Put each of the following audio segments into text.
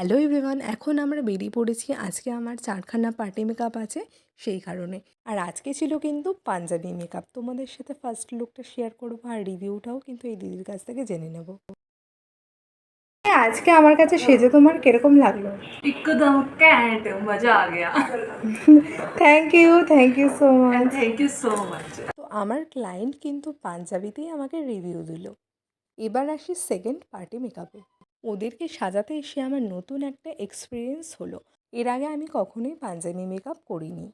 Hello everyone, এখন আমরা বেরিয়ে পড়েছি। আজকে আমার চারখানা পার্টি মেকআপ আছে সেই কারণে। আর আজকে ছিল কিন্তু পাঞ্জাবি মেকআপ। তোমাদের সাথে ফার্স্ট লুকটা শেয়ার করবো আর রিভিউটাও কিন্তু এই দিদির কাছ থেকে জেনে নেব। আজকে আমার কাছে সেজে তোমার কিরকম লাগলো? एकदम कैंट मजा आ गया। Thank you so much. Thank you so much. তো আমার ক্লায়েন্ট কিন্তু পাঞ্জাবিতেই আমাকে রিভিউ দিল। এবার আসি সেকেন্ড পার্টি মেকআপে। ওদেরকে সাজাতে এসে আমার নতুন একটা এক্সপিরিয়েন্স হলো। এর আগে আমি কখনোই পাঞ্জাবি মেকআপ করিনি।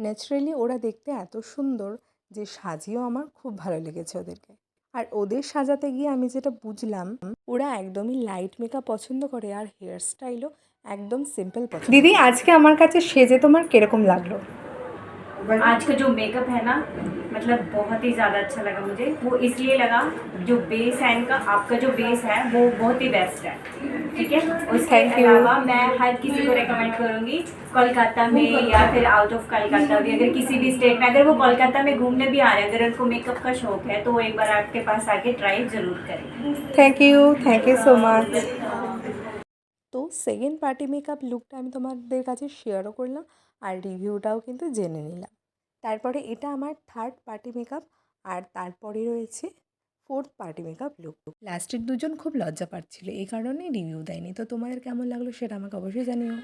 ন্যাচারালি ওরা দেখতে এত সুন্দর যে সাজিয়েও আমার খুব ভালো লেগেছে ওদেরকে। আর ওদের সাজাতে গিয়ে আমি যেটা বুঝলাম, ওরা একদমই লাইট মেকআপ পছন্দ করে আর হেয়ার স্টাইলও একদম সিম্পল পছন্দ। দিদি, আজকে আমার কাছে সেজে তোমার কিরকম লাগলো? आज का जो मेकअप है ना, मतलब बहुत ही ज़्यादा अच्छा लगा मुझे। वो इसलिए लगा, जो बेस है इनका, आपका जो बेस है वो बहुत ही बेस्ट है। ठीक है, उसके अलावा मैं हर किसी को रेकमेंड करूँगी, कोलकाता में या फिर आउट ऑफ कोलकाता भी, अगर किसी भी स्टेट में, अगर वो कोलकाता में घूमने भी आ रहे हैं, अगर उनको मेकअप का शौक है तो वो एक बार आपके पास आके ट्राई ज़रूर करें। Thank you so much. তো সেকেন্ড পার্টি মেকআপ লুকটা আমি তোমাদের কাছে শেয়ারও করলাম আর রিভিউটাও কিন্তু জেনে নিলাম। তারপরে এটা আমার থার্ড পার্টি মেকআপ আর তারপরে রয়েছে ফোর্থ পার্টি মেকআপ লুক। লাস্টের দুজন খুব লজ্জা পাচ্ছিল, এই কারণেই রিভিউ দেয়নি। তো তোমাদের কেমন লাগলো সেটা আমাকে অবশ্যই জানিও।